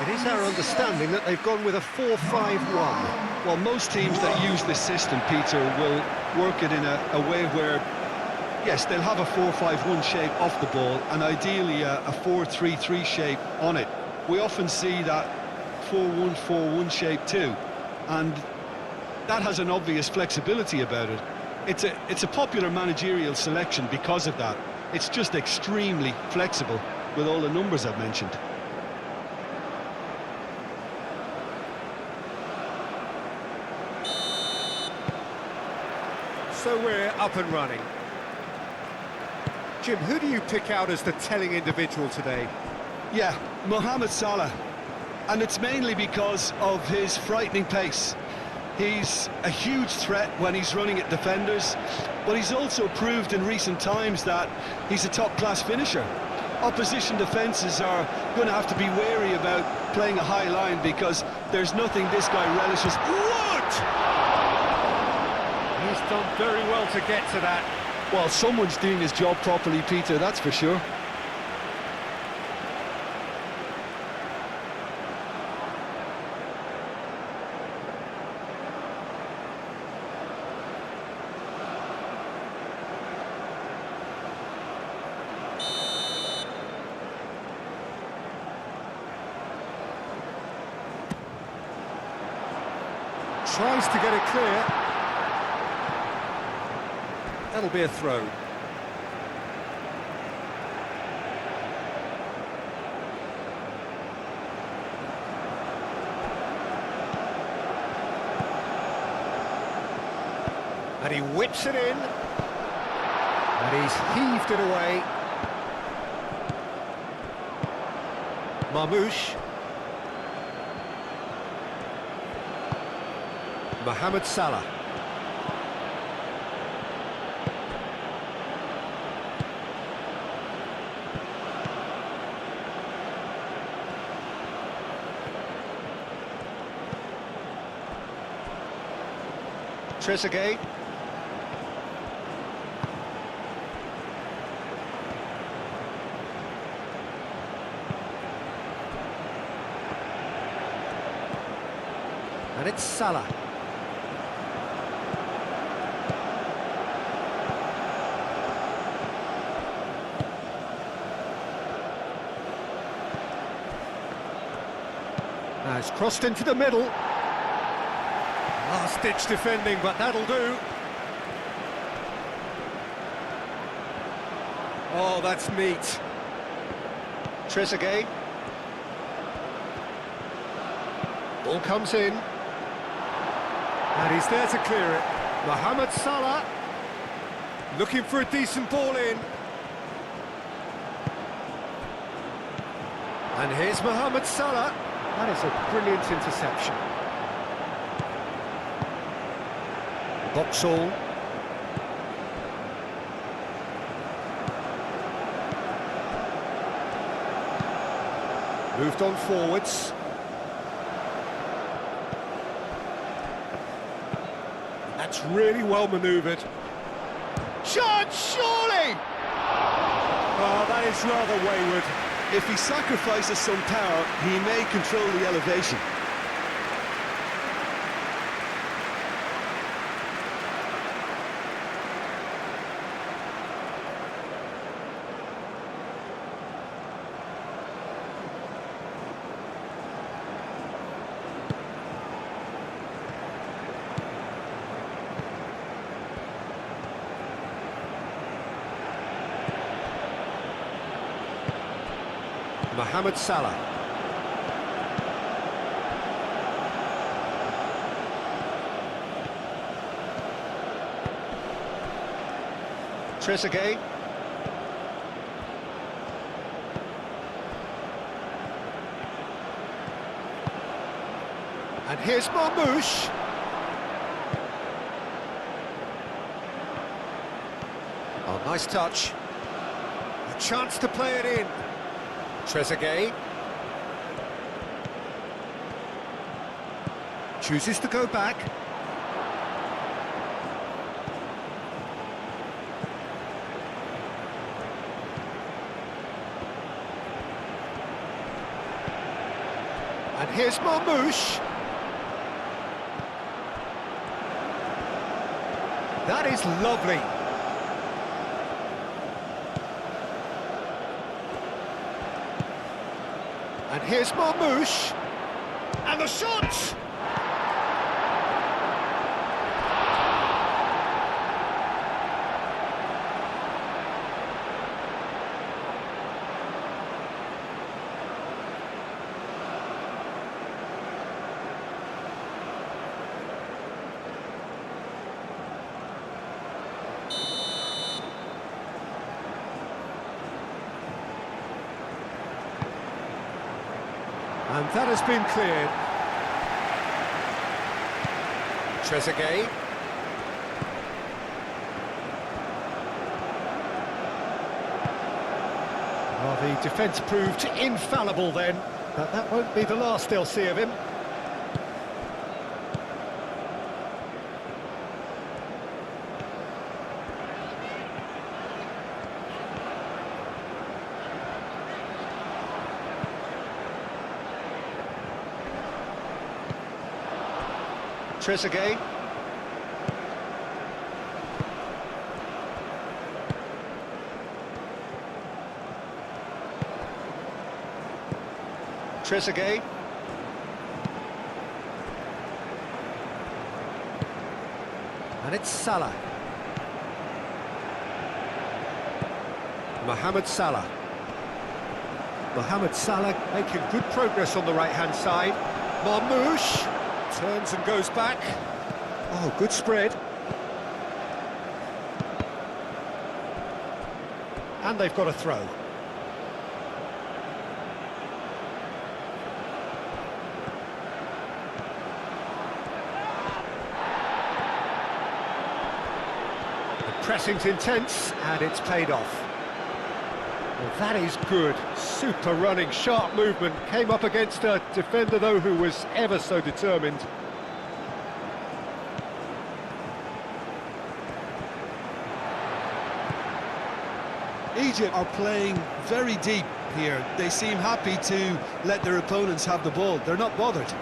It is our understanding that they've gone with a 4-5-1. Well, most teams that use this system, Peter, will work it in a way where, yes, they'll have a 4-5-1 shape off the ball and ideally a 4-3-3 shape on it. We often see that 4-1-4-1 shape too, and that has an obvious flexibility about it. It's a popular managerial selection because of that. It's just extremely flexible with all the numbers I've mentioned. So we're up and running. Jim, who do you pick out as the telling individual today? Yeah, Mohamed Salah. And it's mainly because of his frightening pace. He's a huge threat when he's running at defenders, but he's also proved in recent times that he's a top-class finisher. Opposition defences are going to have to be wary about playing a high line because there's nothing this guy relishes. What? He's done very well to get to that. Well, someone's doing his job properly, Peter, that's for sure. Tries to get it clear. That'll be a throw. And he whips it in. And he's heaved it away. Marmoush. Mohamed Salah. Trezeguet. And it's Salah. Now it's crossed into the middle. Last-ditch defending, but that'll do. Oh, that's neat. Trezeguet. Ball comes in. And he's there to clear it. Mohamed Salah. Looking for a decent ball in. And here's Mohamed Salah. That is a brilliant interception. Boxall. Moved on forwards. That's really well manoeuvred. Chance, surely! Oh, that is rather wayward. If he sacrifices some power, he may control the elevation. Mohamed Salah. Trezeguet. And here's Marmoush. Oh, nice touch. A chance to play it in. Trezeguet. Chooses to go back. And here's Marmouche. That is lovely. And here's Marmouche. And the shot! And that has been cleared. Trezeguet. Well, the defence proved infallible then, but that won't be the last they'll see of him. Trezeguet. Trezeguet. And it's Salah. Mohamed Salah. Mohamed Salah making good progress on the right-hand side. Marmouche. Turns and goes back. Oh, good spread. And they've got a throw. The pressing's intense, and it's paid off. Well, that is good. Super running, sharp movement. Came up against a defender, though, who was ever so determined. Egypt are playing very deep here. They seem happy to let their opponents have the ball. They're not bothered.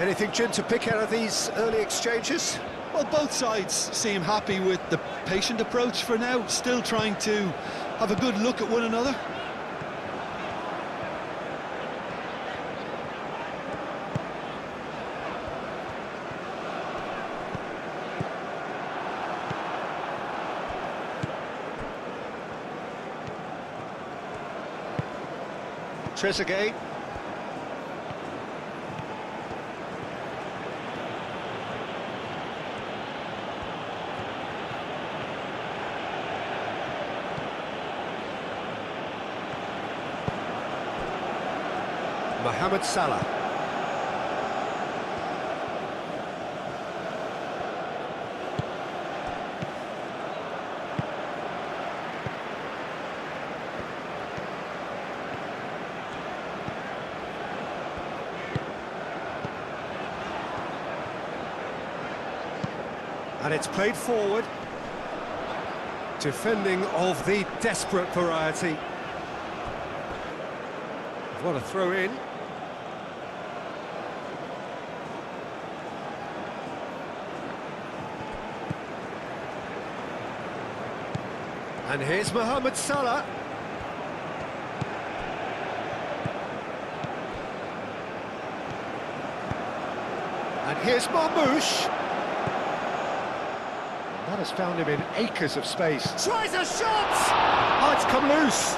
Anything, Jim, to pick out of these early exchanges? Well, both sides seem happy with the patient approach for now, still trying to have a good look at one another. Trezeguet. Mohamed Salah. And it's played forward. Defending of the desperate variety. What a throw in. And here's Mohamed Salah. And here's Marmouche. That has found him in acres of space. Tries a shot! Oh, it's come loose.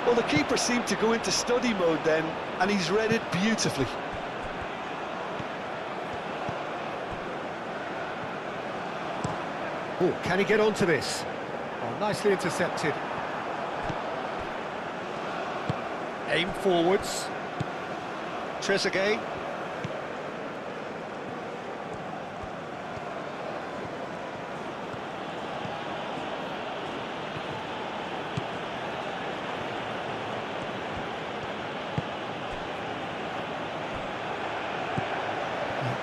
Well, the keeper seemed to go into study mode then, and he's read it beautifully. Oh, can he get onto this? Oh, nicely intercepted. Aim forwards. Trezeguet.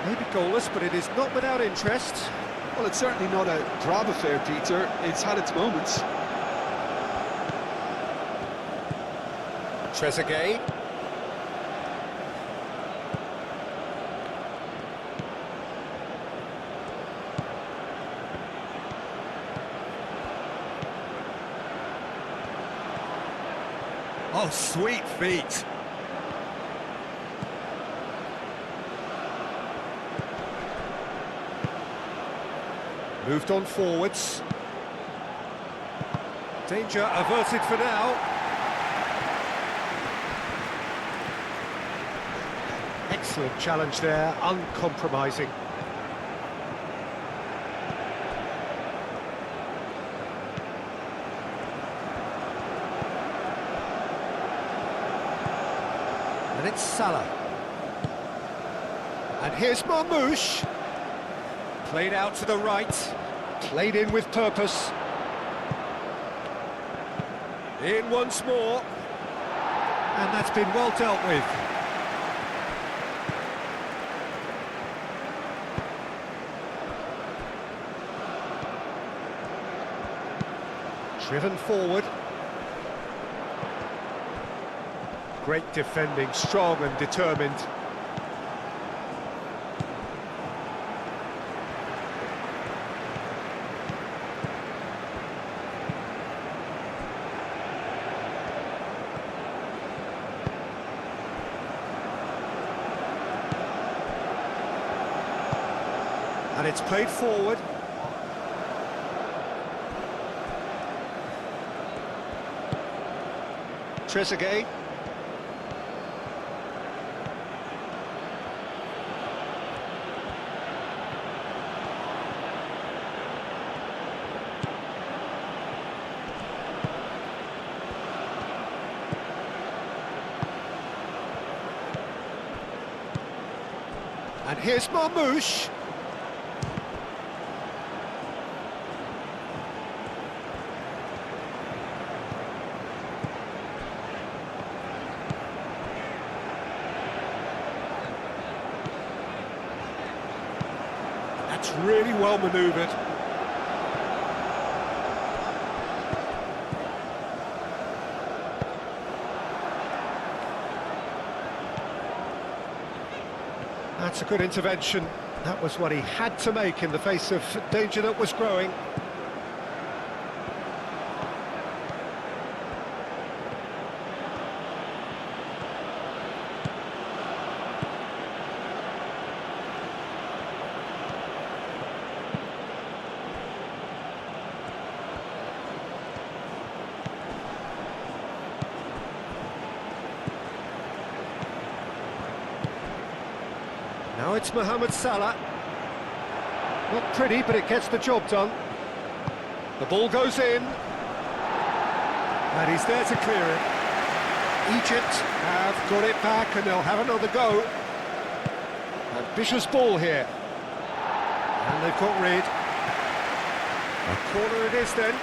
Maybe goalless, but it is not without interest. Well, it's certainly not a drab affair, Peter. It's had its moments. Trezeguet. Oh, sweet feet. Moved on forwards. Danger averted for now. Excellent challenge there, uncompromising. And it's Salah. And here's Marmoush. Played out to the right, played in with purpose. In once more. And that's been well dealt with. Driven forward. Great defending, strong and determined. And it's played forward. Trezeguet. And here's Marmoush. That's really well manoeuvred. That's a good intervention. That was what he had to make in the face of danger that was growing. Now it's Mohamed Salah. Not pretty, but it gets the job done. The ball goes in. And he's there to clear it. Egypt have got it back and they'll have another go. Ambitious ball here. And they've got rid. A corner it is then.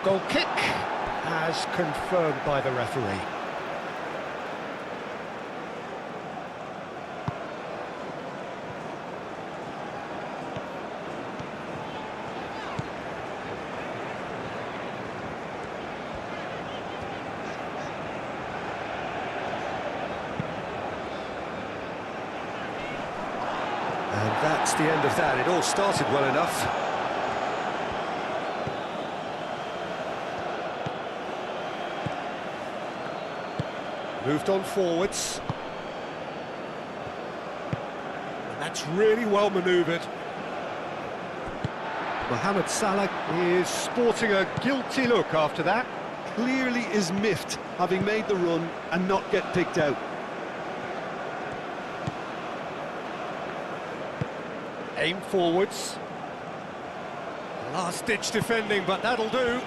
Goal kick, as confirmed by the referee. And that's the end of that. It all started well enough. Moved on forwards. And that's really well manoeuvred. Mohamed Salah is sporting a guilty look after that. Clearly is miffed, having made the run and not get picked out. Aim forwards. Last-ditch defending, but that'll do.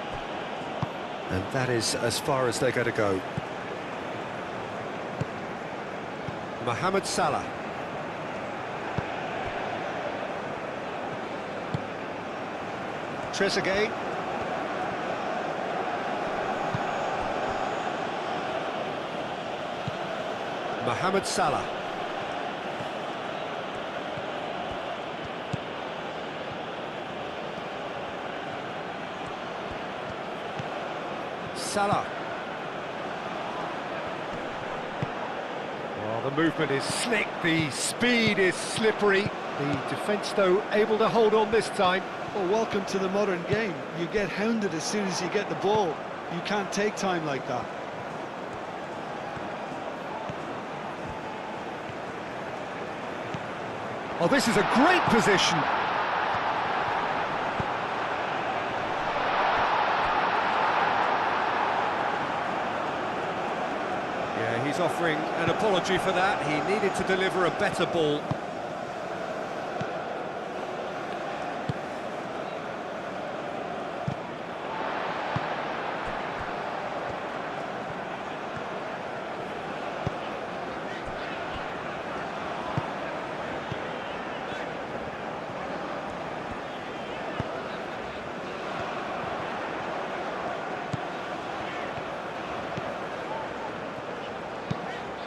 And that is as far as they're going to go. Mohamed Salah. Trezeguet. Mohamed Salah. Salah. Well, the movement is slick, the speed is slippery. The defence, though, able to hold on this time. Well, welcome to the modern game. You get hounded as soon as you get the ball. You can't take time like that. Oh, this is a great position. Yeah, he's offering an apology for that. He needed to deliver a better ball.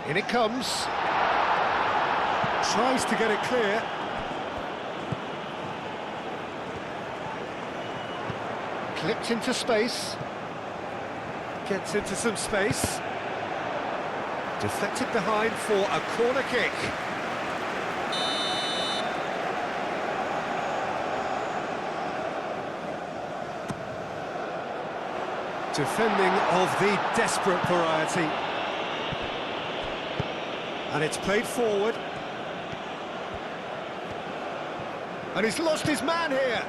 In it comes. Tries to get it clear. Clipped into space. Gets into some space. Deflected behind for a corner kick. Defending of the desperate variety. And it's played forward. And he's lost his man here.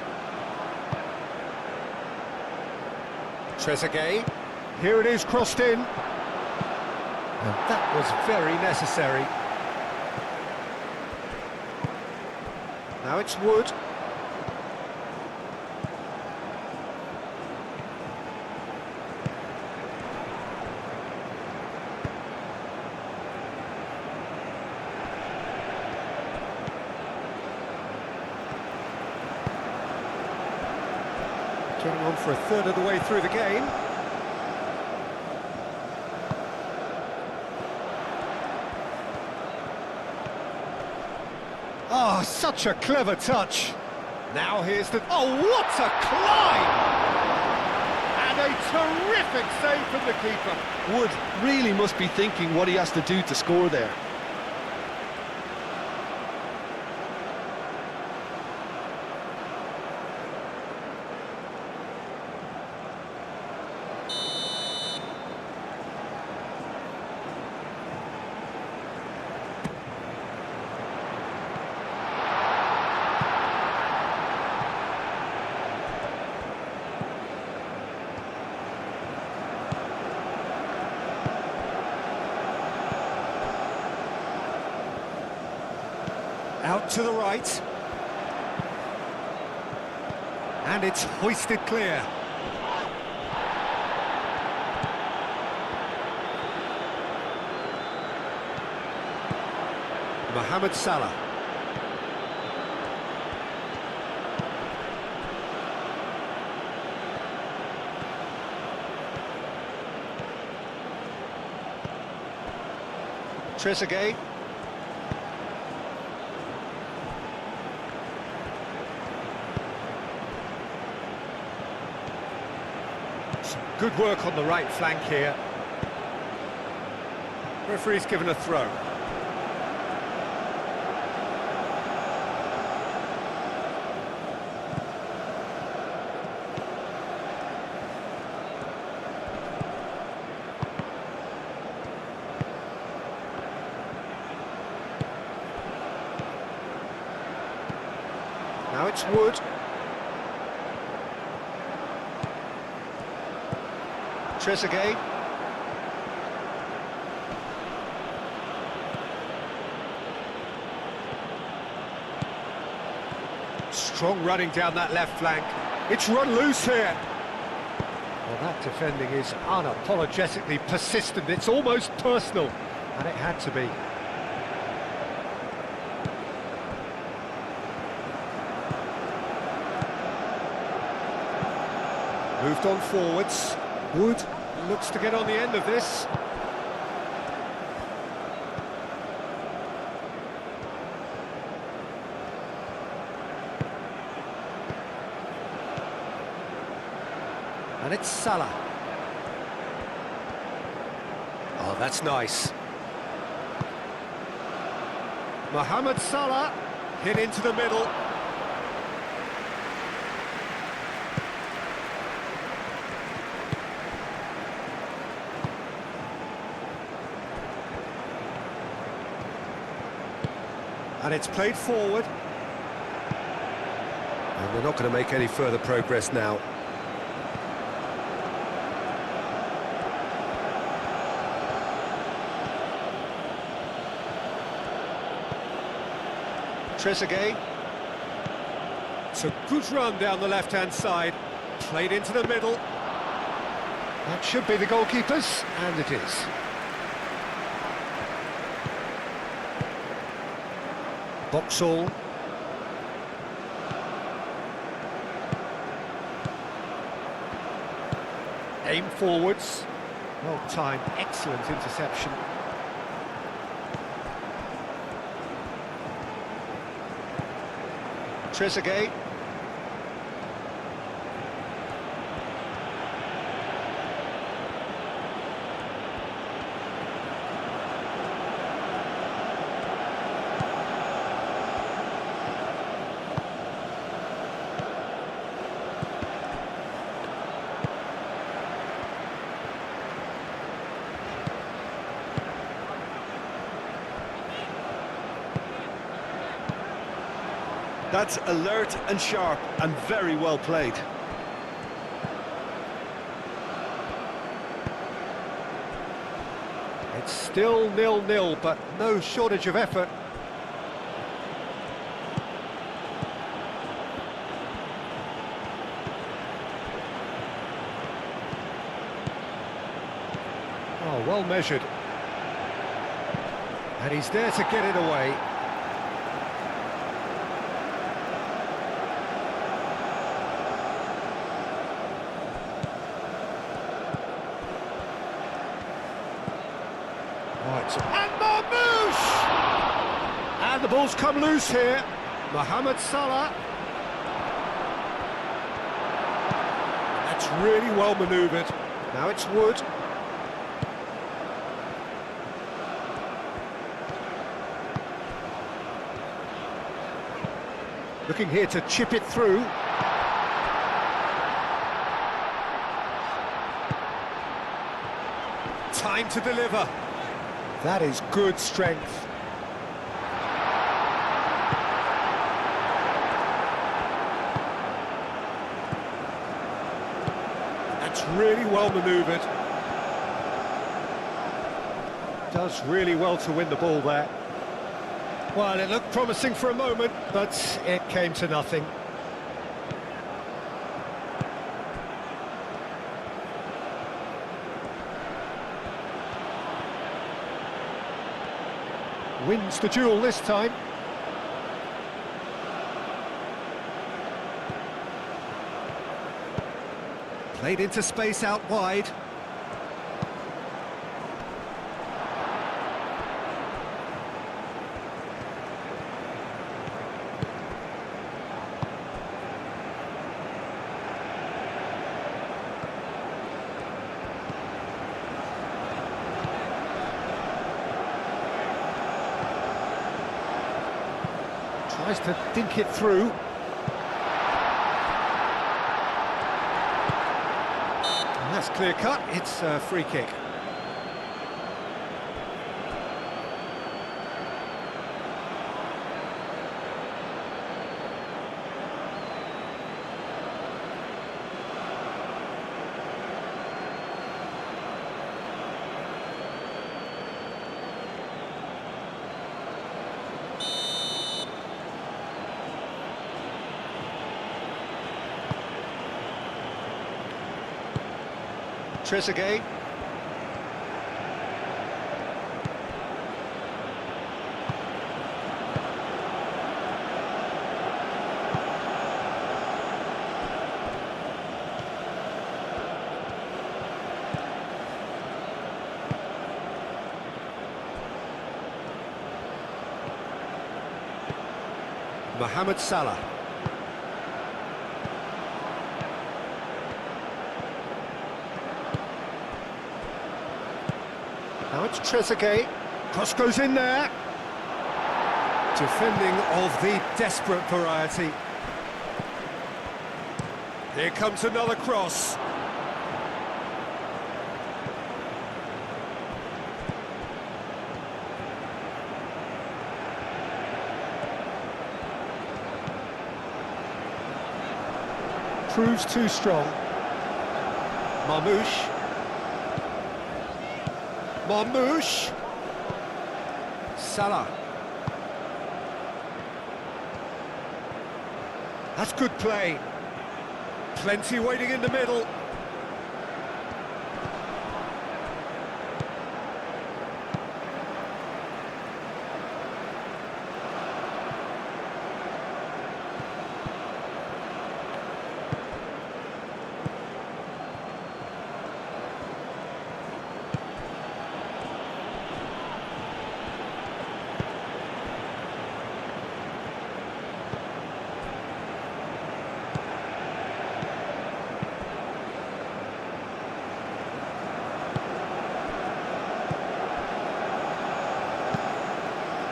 Trezeguet. Here it is, crossed in. And that was very necessary. Now it's Wood. Getting on for a third of the way through the game. Oh, such a clever touch. Now here's the... Oh, what a climb! And a terrific save from the keeper. Wood really must be thinking what he has to do to score there. Out to the right. And it's hoisted clear. Mohamed Salah. Trezeguet. Good work on the right flank here. Referee's given a throw. Now it's Wood. Trezeguet. Strong running down that left flank. It's run loose here. Well, that defending is unapologetically persistent. It's almost personal, and it had to be. Moved on forwards. Wood looks to get on the end of this. And it's Salah. Oh, that's nice. Mohamed Salah hit into the middle. And it's played forward. And they're not going to make any further progress now. Trezeguet. It's a good run down the left-hand side. Played into the middle. That should be the goalkeeper's, and it is. Boxall. Aim forwards. Well timed, excellent interception. Trezeguet. That's alert and sharp and very well played. It's still 0-0, but no shortage of effort. Oh, well measured. And he's there to get it away. And Marmoush! And the ball's come loose here. Mohamed Salah. That's really well manoeuvred. Now it's Wood. Looking here to chip it through. Time to deliver. That is good strength. That's really well manoeuvred. Does really well to win the ball there. Well, it looked promising for a moment, but it came to nothing. Wins the duel this time. Played into space out wide. Tries to dink it through. And that's clear cut, it's a free kick. Trezeguet. Mohamed Salah. Now it's Trezeguet. Cross goes in there. Defending of the desperate variety. Here comes another cross. Proves too strong. Marmoush. Marmoush. Salah. That's good play. Plenty waiting in the middle.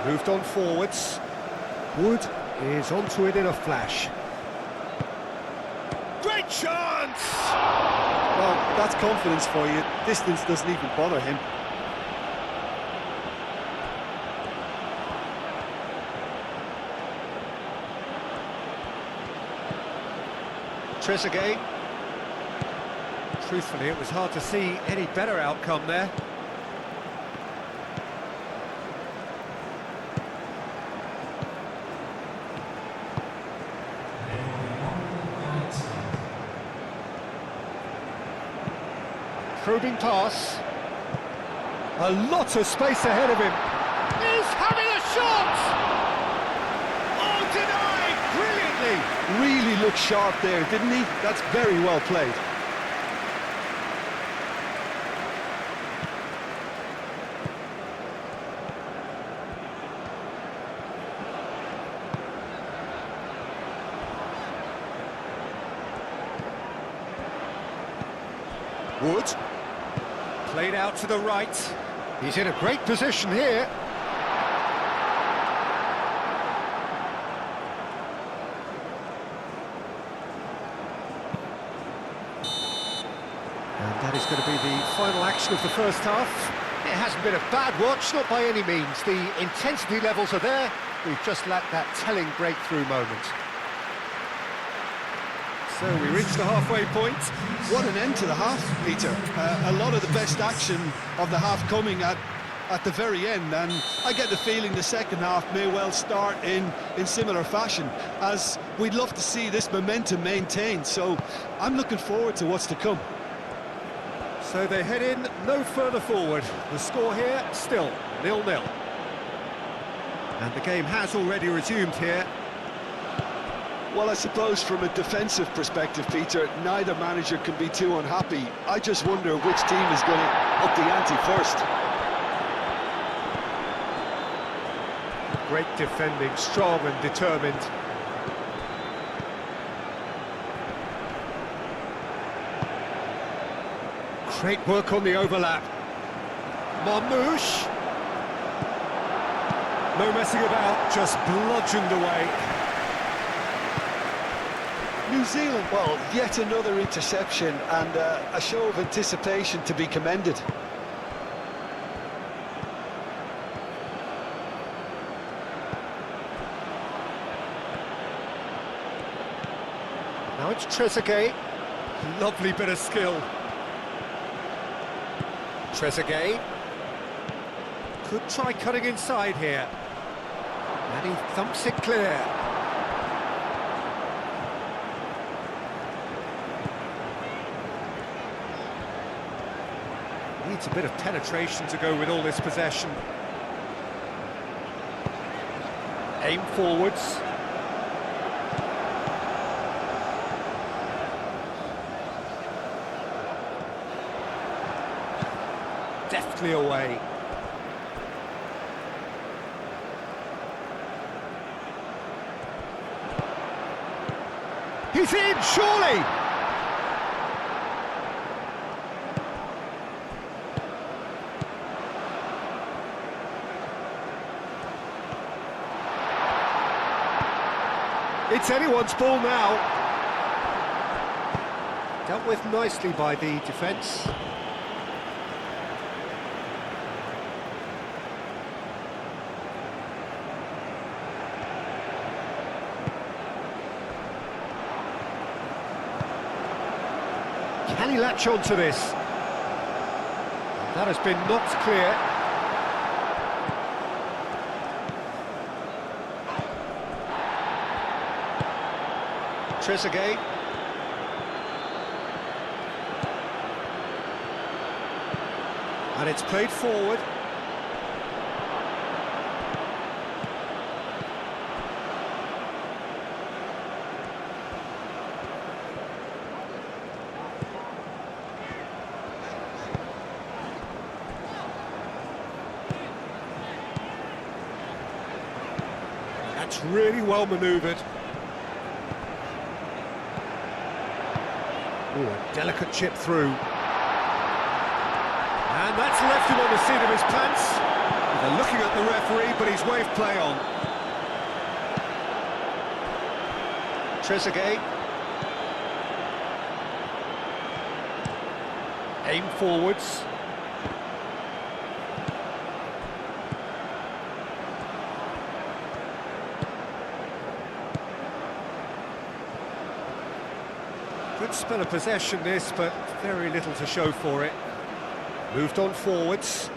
Moved on forwards. Wood is onto it in a flash. Great chance! Well, that's confidence for you. Distance doesn't even bother him. Trezeguet. Truthfully, it was hard to see any better outcome there. Probing pass. A lot of space ahead of him. He's having a shot! Oh, denied! Brilliantly! Really looked sharp there, didn't he? That's very well played. Wood. Played out to the right. He's in a great position here. And that is going to be the final action of the first half. It hasn't been a bad watch, not by any means. The intensity levels are there. We've just lacked that telling breakthrough moment. So we reached the halfway point. What an end to the half, Peter. A lot of the best action of the half coming at the very end, and I get the feeling the second half may well start in similar fashion, as we'd love to see this momentum maintained. So I'm looking forward to what's to come. So they head in no further forward. The score here still 0-0. And the game has already resumed here. Well, I suppose from a defensive perspective, Peter, neither manager can be too unhappy. I just wonder which team is going to up the ante first. Great defending, strong and determined. Great work on the overlap. Marmoush. No messing about, just bludgeoned away. New Zealand, well, yet another interception, and a show of anticipation to be commended. Now it's Trezeguet. Lovely bit of skill. Trezeguet. Could try cutting inside here. And he thumps it clear. Needs a bit of penetration to go with all this possession. Aim forwards. Deftly away. He's in, surely! It's anyone's ball now. Dealt with nicely by the defence. Can he latch on to this? That has been knocked clear. Trezeguet. And it's played forward. That's really well manoeuvred. Ooh, a delicate chip through. And that's left him on the seat of his pants. They're looking at the referee, but he's waved play on. Trezeguet. Aim forwards. Good spell of possession this, but very little to show for it. Moved on forwards.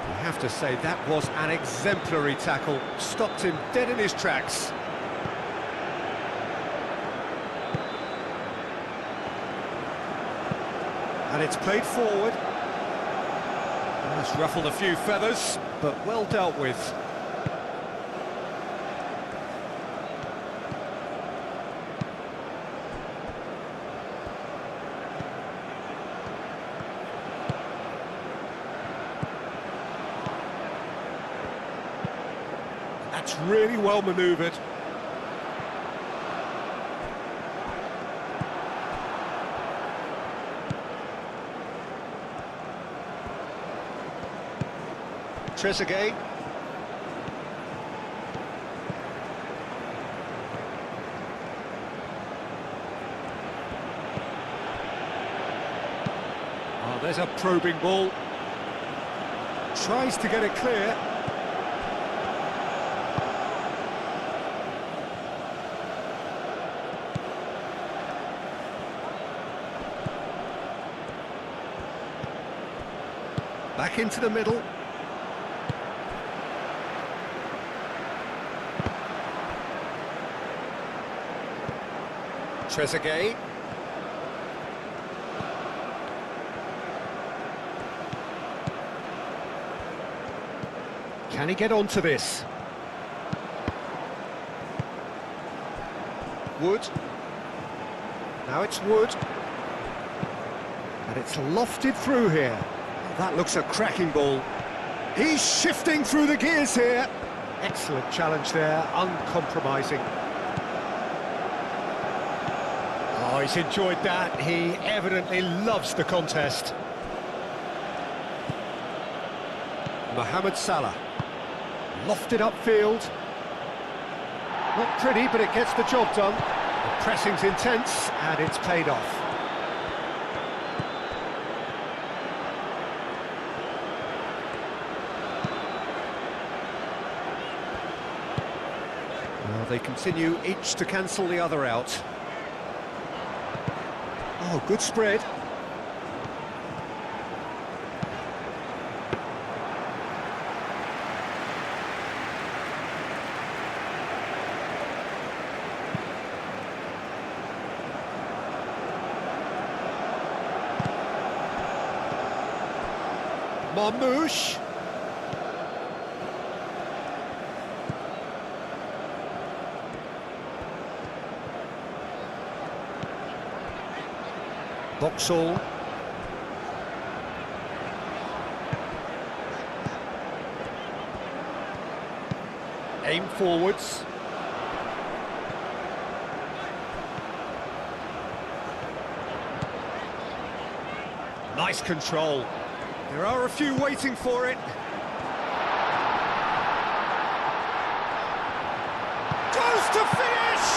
You have to say that was an exemplary tackle. Stopped him dead in his tracks. And it's played forward. That's ruffled a few feathers, but well dealt with. That's really well manoeuvred. Trezeguet. Oh, there's a probing ball. Tries to get it clear. Back into the middle. Trezeguet. Can he get onto this? Wood. Now it's Wood. And it's lofted through here. That looks a cracking ball. He's shifting through the gears here. Excellent challenge there, uncompromising. Oh, he's enjoyed that. He evidently loves the contest. Mohamed Salah. Lofted upfield. Not pretty, but it gets the job done. The pressing's intense, and it's paid off. Well, they continue each to cancel the other out. Oh, good spread. Marmouche. Boxall. Aim forwards. Nice control. There are a few waiting for it. Goes to finish!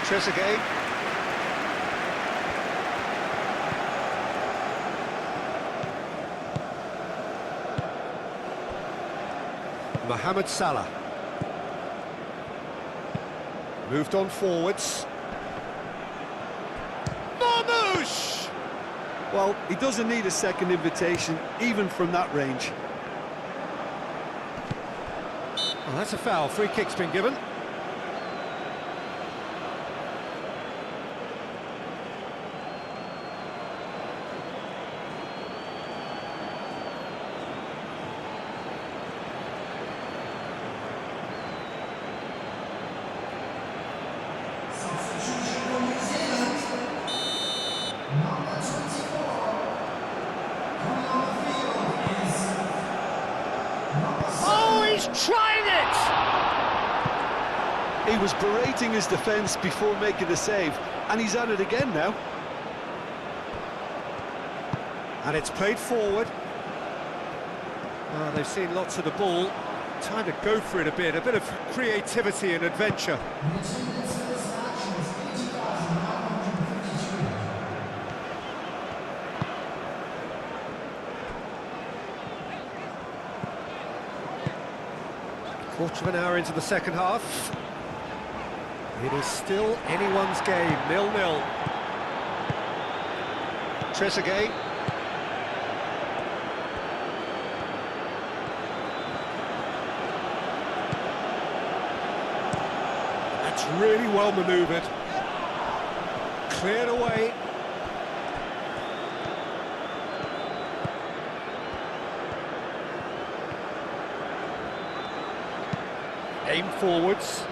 Trezeguet. Mohamed Salah. Moved on forwards. Marmoush! Well, he doesn't need a second invitation, even from that range. Well, that's a foul. Free kick's been given. Trying it! He was berating his defence before making the save, and he's at it again now. And it's played forward. They've seen lots of the ball. Time to go for it a bit of creativity and adventure. Quarter of an hour into the second half. It is still anyone's game, 0-0. Trezeguet. That's really well manoeuvred. Cleared away. Aim forwards.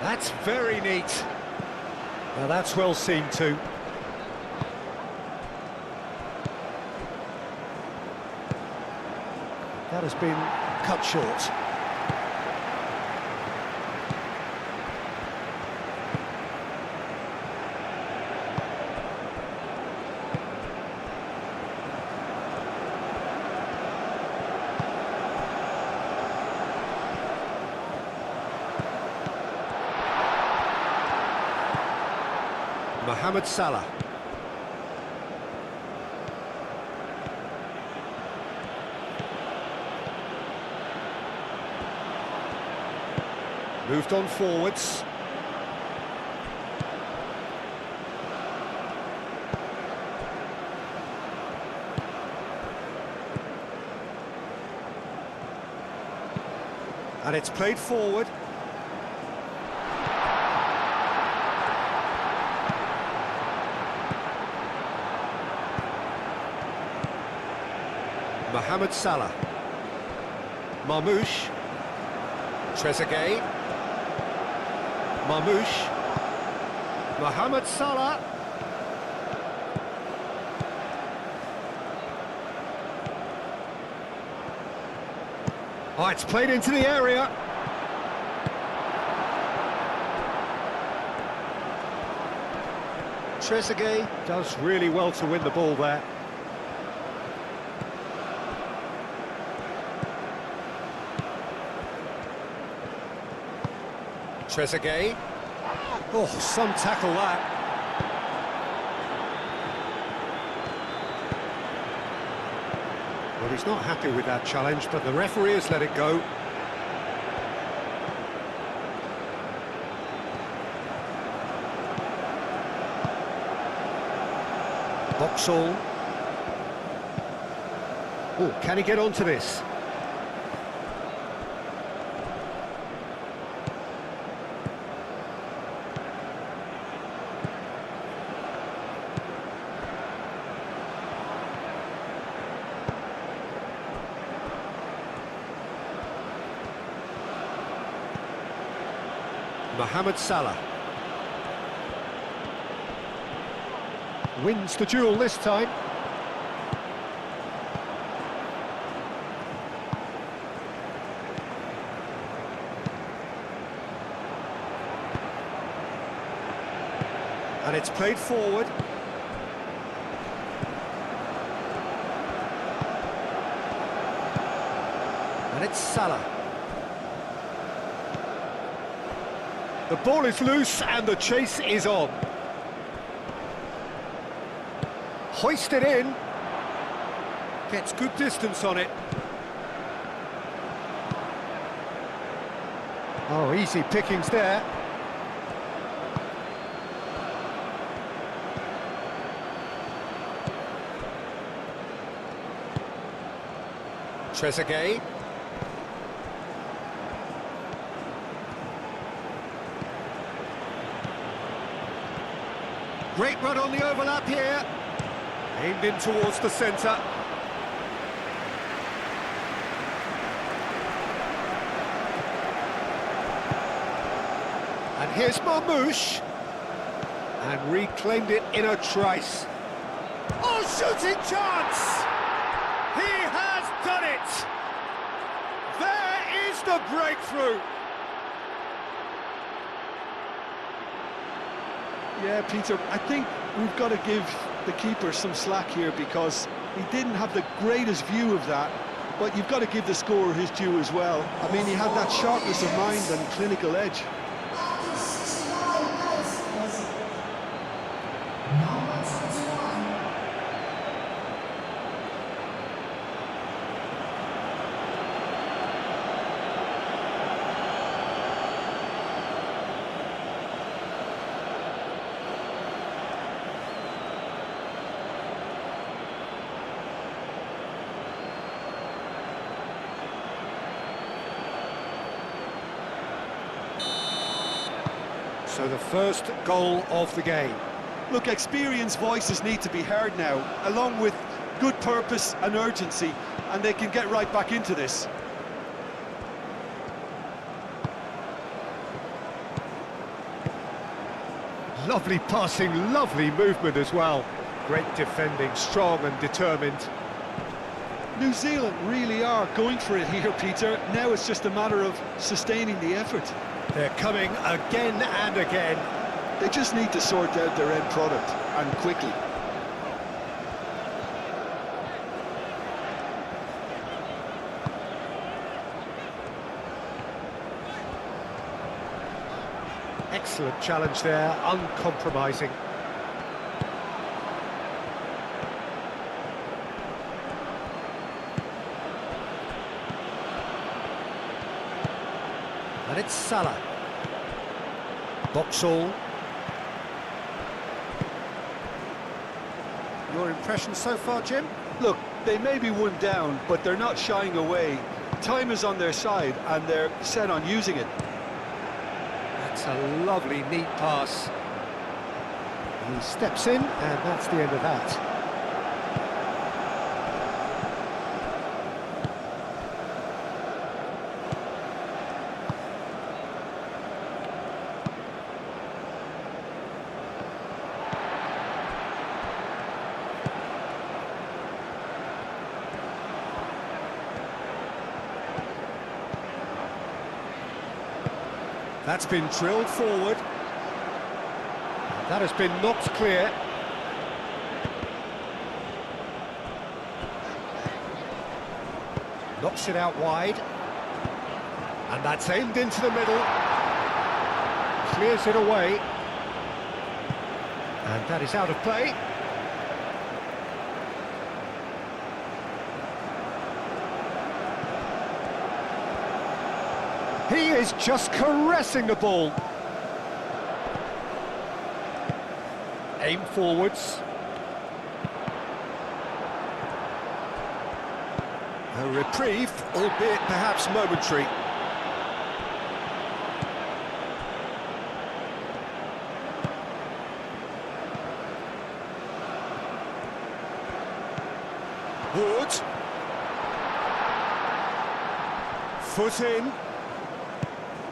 That's very neat. Now that's well seen too. That has been cut short. Mohamed Salah. Moved on forwards. And it's played forward. Mohamed Salah. Marmoush. Trezeguet. Marmoush. Mohamed Salah. Oh, it's played into the area. Trezeguet does really well to win the ball there. Trezeguet. Oh, some tackle that. Well, he's not happy with that challenge, but the referee has let it go. Boxall. Oh, can he get onto this? Mohamed Salah wins the duel this time. And it's played forward. And it's Salah. The ball is loose and the chase is on. Hoisted in. Gets good distance on it. Oh, easy pickings there. Trezeguet. Great run on the overlap here. Aimed in towards the centre. And here's Marmoush. And reclaimed it in a trice. Oh, shooting chance! He has done it! There is the breakthrough! Yeah, Peter, I think we've got to give the keeper some slack here because he didn't have the greatest view of that, but you've got to give the scorer his due as well. I mean, he had that sharpness of mind and clinical edge. So the first goal of the game. Look, experienced voices need to be heard now, along with good purpose and urgency, and they can get right back into this. Lovely passing, lovely movement as well. Great defending, strong and determined. New Zealand really are going for it here, Peter. Now it's just a matter of sustaining the effort. They're coming again and again. They just need to sort out their end product, and quickly. Excellent challenge there, uncompromising. And it's Salah. Boxall. Your impression so far, Jim? Look, they may be one down, but they're not shying away. Time is on their side, and they're set on using it. That's a lovely, neat pass. He steps in, and that's the end of that. That's been drilled forward. That has been knocked clear. Knocks it out wide. And that's aimed into the middle. Clears it away. And that is out of play. He is just caressing the ball. Aim forwards. A reprieve, albeit perhaps momentary. Wood. Foot in.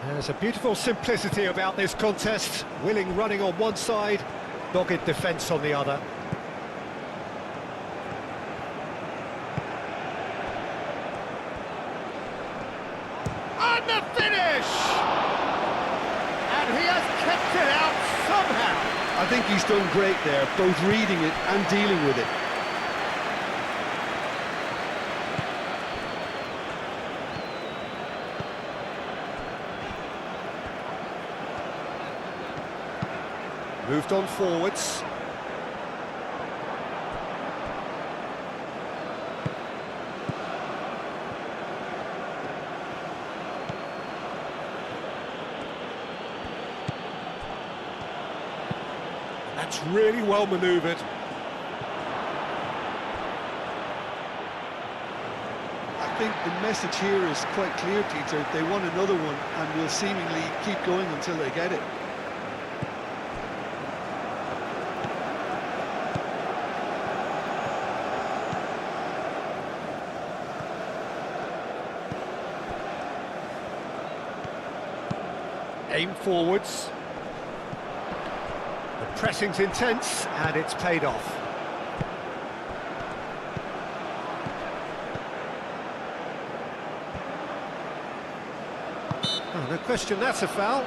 There's a beautiful simplicity about this contest. Willing running on one side, dogged defence on the other. And the finish! And he has kept it out somehow. I think he's done great there, both reading it and dealing with it. Moved on forwards. That's really well manoeuvred. I think the message here is quite clear, Peter. They want another one and will seemingly keep going until they get it. Aim forwards. The pressing's intense, and it's paid off. Oh, no question, that's a foul.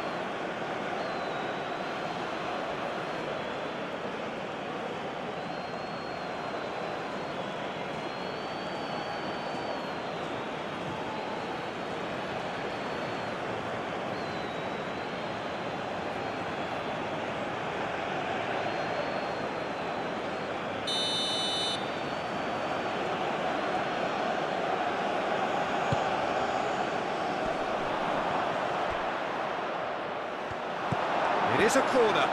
It is a corner.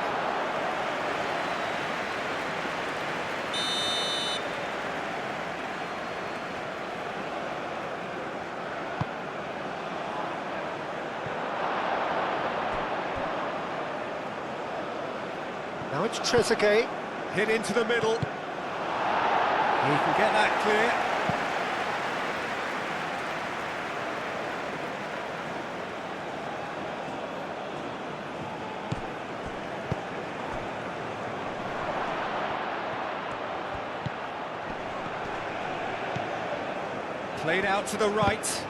Now it's Trezeguet, hit into the middle. He can get that clear. Played out to the right.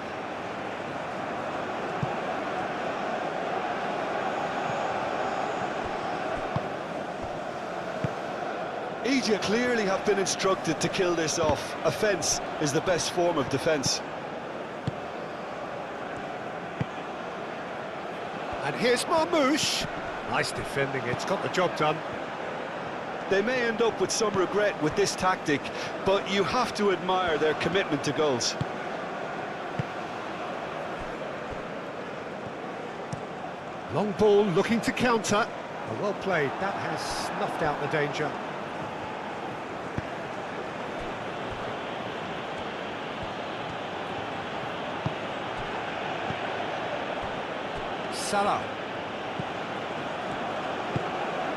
Egypt clearly have been instructed to kill this off. Offence is the best form of defence. And here's Marmouche. Nice defending, it's got the job done. They may end up with some regret with this tactic, but you have to admire their commitment to goals. Long ball looking to counter. Oh, well played, that has snuffed out the danger. Salah.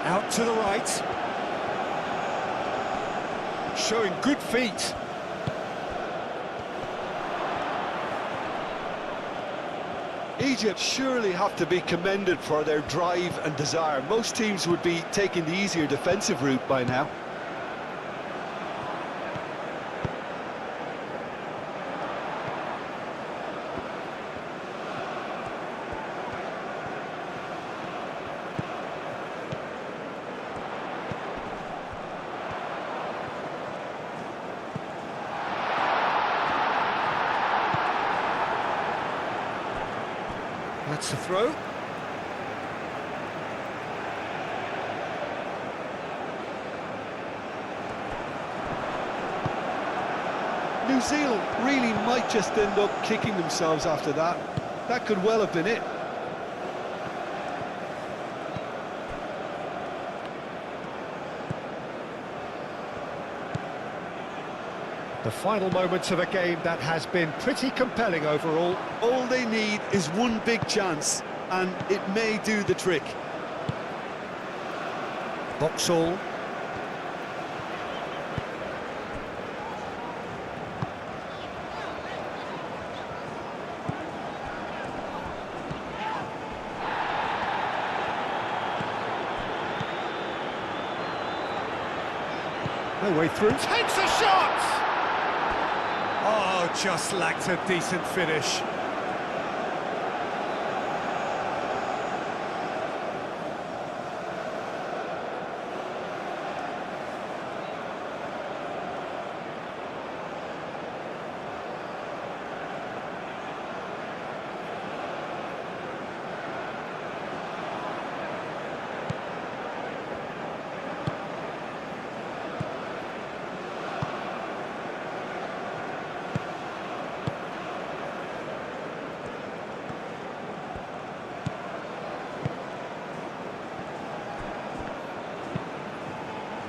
Out to the right. Showing good feet. Egypt surely have to be commended for their drive and desire. Most teams would be taking the easier defensive route by now. That's the throw. New Zealand really might just end up kicking themselves after that. That could well have been it. The final moments of a game that has been pretty compelling overall. All they need is one big chance, and it may do the trick. Boxall. No way through. Takes a shot! Oh, just lacked a decent finish.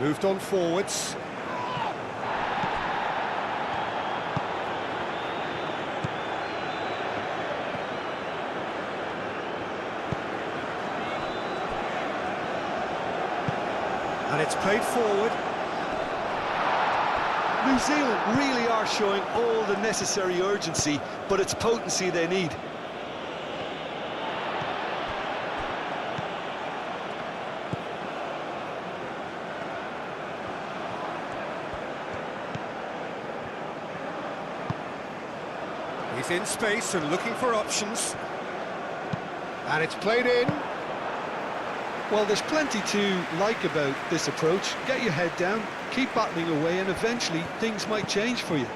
Moved on forwards. And it's played forward. New Zealand really are showing all the necessary urgency, but it's potency they need. He's in space and looking for options. And it's played in. Well, there's plenty to like about this approach. Get your head down, keep battling away, and eventually things might change for you.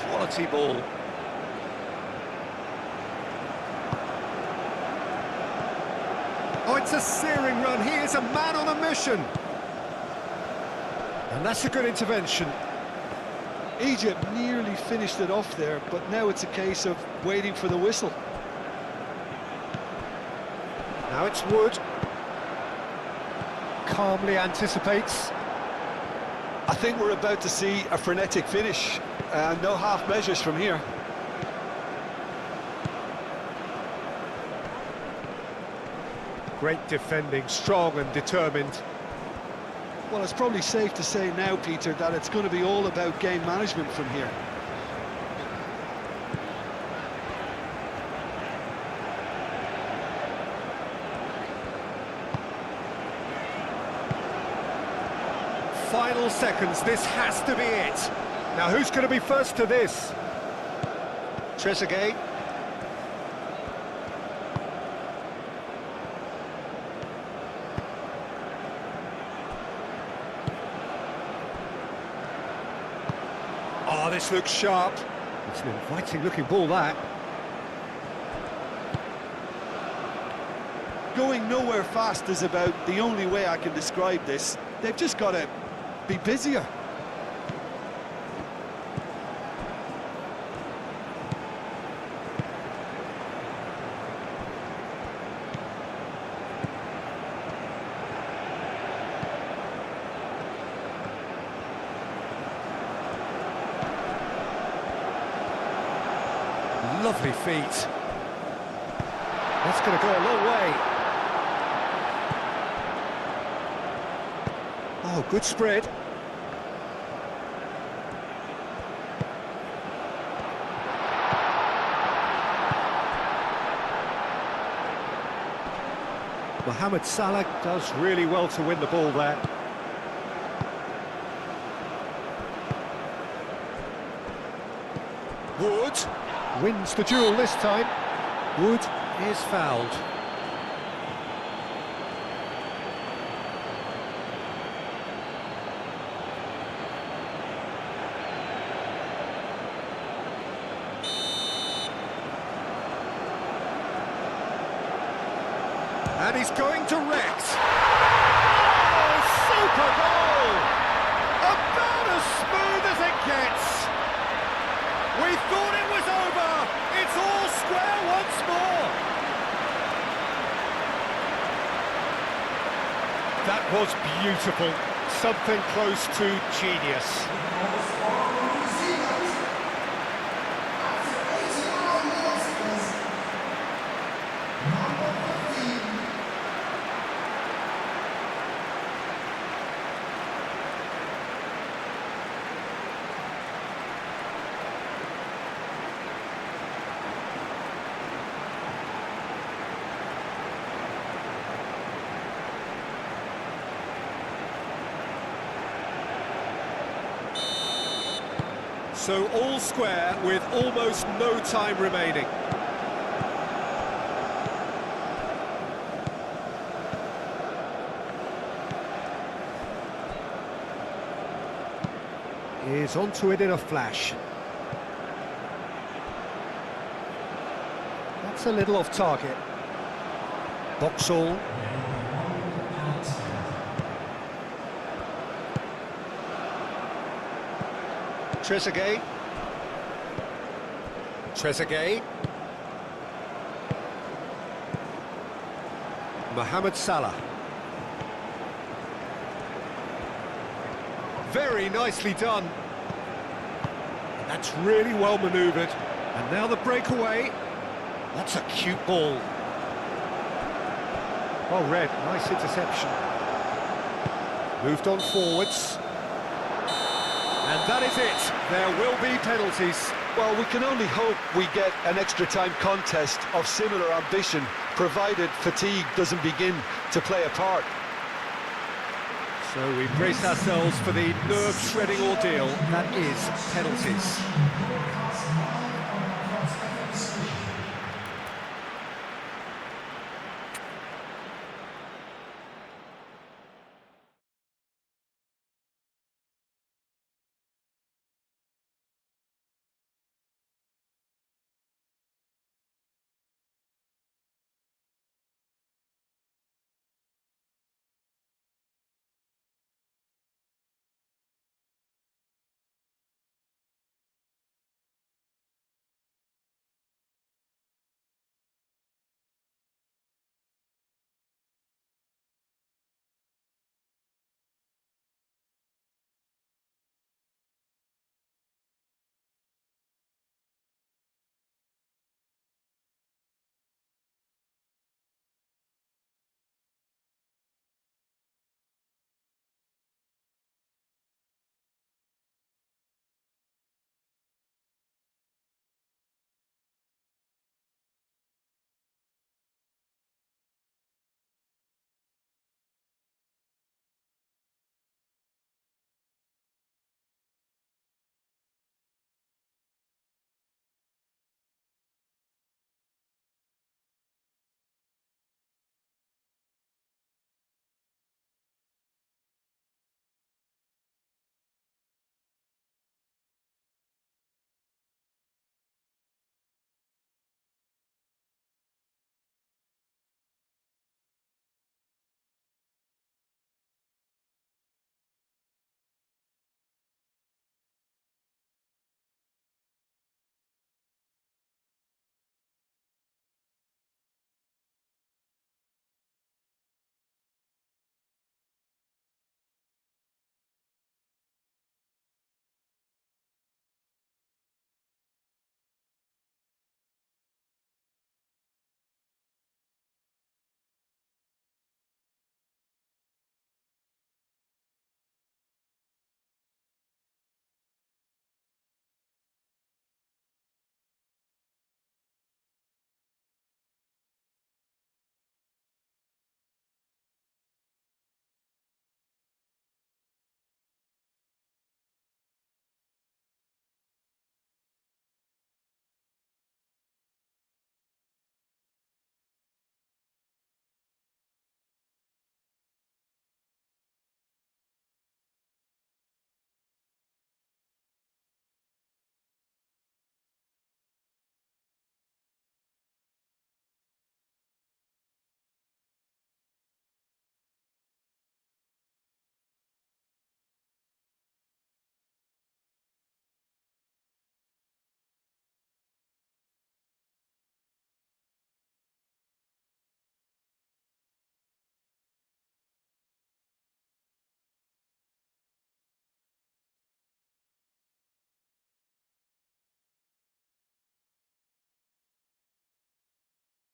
Quality ball. Oh, it's a searing run. He is a man on a mission. And that's a good intervention. Egypt nearly finished it off there, but now it's a case of waiting for the whistle. Now it's Wood. Calmly anticipates. I think we're about to see a frenetic finish. No half measures from here. Great defending, strong and determined. Well, it's probably safe to say now, Peter, that it's going to be all about game management from here. Final seconds, this has to be it. Now who's going to be first to this? Trezeguet. Oh, this looks sharp. It's an inviting-looking ball, that. Going nowhere fast is about the only way I can describe this. They've just got to be busier. Lovely feet. That's going to go a long way. Oh, good spread. Mohamed Salah does really well to win the ball there. Wood wins the duel this time. Wood is fouled. And he's going direct. Oh, super goal! About as smooth as it gets. We thought it was over. It's all square once more. That was beautiful. Something close to genius. So all square with almost no time remaining. Is onto it in a flash. That's a little off target. Boxall. Trezeguet. Trezeguet. Mohamed Salah. Very nicely done. That's really well manoeuvred. And now the breakaway. That's a cute ball. Well read, nice interception. Moved on forwards. And that is it. There will be penalties. Well, we can only hope we get an extra time contest of similar ambition, provided fatigue doesn't begin to play a part. So we brace ourselves for the nerve-shredding ordeal that is penalties.